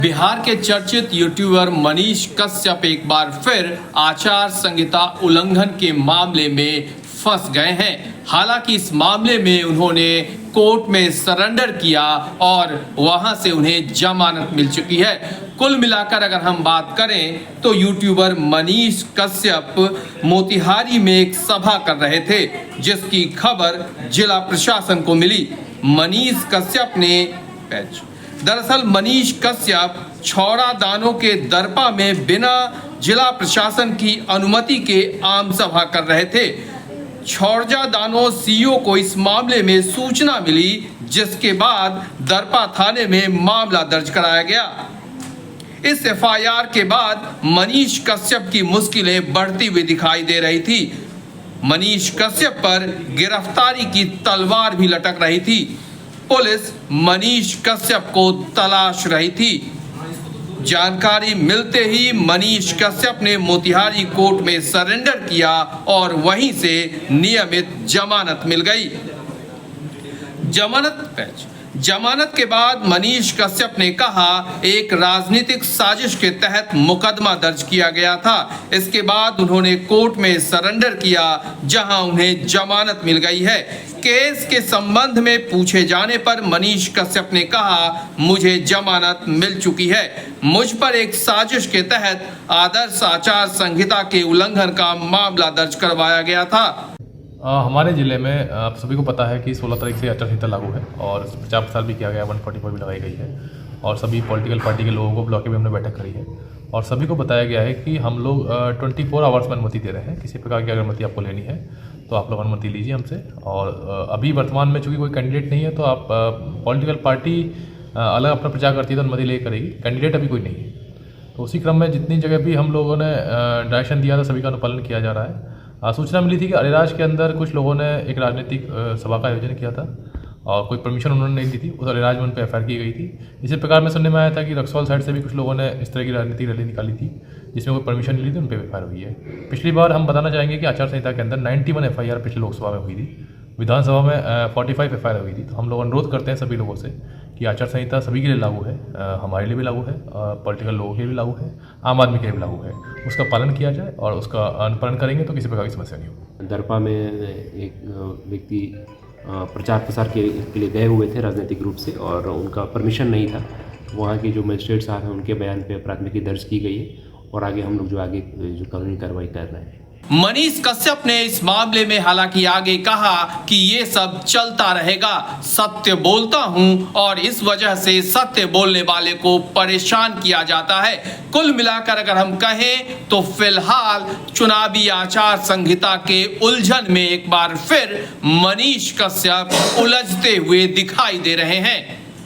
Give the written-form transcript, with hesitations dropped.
बिहार के चर्चित यूट्यूबर मनीष कश्यप एक बार फिर आचार संहिता उल्लंघन के मामले में फंस गए हैं। हालांकि इस मामले में उन्होंने कोर्ट में सरेंडर किया और वहां से उन्हें जमानत मिल चुकी है। कुल मिलाकर अगर हम बात करें तो यूट्यूबर मनीष कश्यप मोतिहारी में एक सभा कर रहे थे, जिसकी खबर जिला प्रशासन को मिली। मनीष कश्यप ने दरअसल मनीष कश्यप छौड़ा दानों के दरपा में बिना जिला प्रशासन की अनुमति के आम सभा कर रहे थे। छौड़ा दानों सीईओ को इस मामले में सूचना मिली, जिसके बाद दरपा थाने में मामला दर्ज कराया गया। इस एफआईआर के बाद मनीष कश्यप की मुश्किलें बढ़ती हुई दिखाई दे रही थी। मनीष कश्यप पर गिरफ्तारी की तलवार भी लटक रही थी। पुलिस मनीष कश्यप को तलाश रही थी। जानकारी मिलते ही मनीष कश्यप ने मोतिहारी कोर्ट में सरेंडर किया और वहीं से नियमित जमानत मिल गई। जमानत के बाद मनीष कश्यप ने कहा एक राजनीतिक साजिश के तहत मुकदमा दर्ज किया गया था। इसके बाद उन्होंने कोर्ट में सरेंडर किया, जहां उन्हें जमानत मिल गई है। केस के संबंध में पूछे जाने पर मनीष कश्यप ने कहा मुझे जमानत मिल चुकी है। मुझ पर एक साजिश के तहत आदर्श आचार संहिता के उल्लंघन का मामला दर्ज करवाया गया था। हमारे ज़िले में आप सभी को पता है कि 16 तारीख से आचार संहिता लागू है और प्रचार प्रसार भी किया गया, 144 भी लगाई गई है और सभी पॉलिटिकल पार्टी के लोगों को बुला के भी हमने बैठक करी है और सभी को बताया गया है कि हम लोग 24 आवर्स में अनुमति दे रहे हैं। किसी प्रकार की अनुमति आपको लेनी है तो आप लोग अनुमति लीजिए हमसे। और अभी वर्तमान में चूँकि कोई कैंडिडेट नहीं है तो आप पॉलिटिकल पार्टी अलग अपना प्रचार करती है तो अनुमति ले करेगी, कैंडिडेट अभी कोई नहीं है। तो उसी क्रम में जितनी जगह भी हम लोगों ने डायरेक्शन दिया था सभी का अनुपालन किया जा रहा है। सूचना मिली थी कि अरेराज के अंदर कुछ लोगों ने एक राजनीतिक सभा का आयोजन किया था और कोई परमिशन उन्होंने नहीं दी थी, उस अरेराज में उन पर एफआईआर की गई थी। इसी प्रकार में सुनने में आया था कि रक्सौल साइड से भी कुछ लोगों ने इस तरह की राजनीतिक रैली निकाली थी जिसमें कोई परमिशन नहीं ली थी, उन पर एफआईआर हुई है। पिछली बार हम बताना चाहेंगे कि आचार संहिता के अंदर 91 एफआईआर पिछले लोकसभा में हुई थी, विधानसभा में 45 एफआईआर हुई थी। तो हम लोग अनुरोध करते हैं सभी लोगों से कि आचार संहिता सभी के लिए लागू है, हमारे लिए भी लागू है, पॉलिटिकल लोगों के लिए भी लागू है, आम आदमी के लिए भी लागू है। उसका पालन किया जाए और उसका अनुपालन करेंगे तो किसी प्रकार की समस्या नहीं होगी। दरपा में एक व्यक्ति प्रचार प्रसार के लिए गए हुए थे राजनीतिक रूप से और उनका परमिशन नहीं था। वहाँ के जो मजिस्ट्रेट साहब हैं उनके बयान पे प्राथमिकी दर्ज की गई है और आगे हम लोग जो कानूनी कार्रवाई कर रहे हैं। मनीष कश्यप ने इस मामले में हालांकि आगे कहा कि ये सब चलता रहेगा, सत्य बोलता हूं और इस वजह से सत्य बोलने वाले को परेशान किया जाता है। कुल मिलाकर अगर हम कहें तो फिलहाल चुनावी आचार संहिता के उलझन में एक बार फिर मनीष कश्यप उलझते हुए दिखाई दे रहे हैं।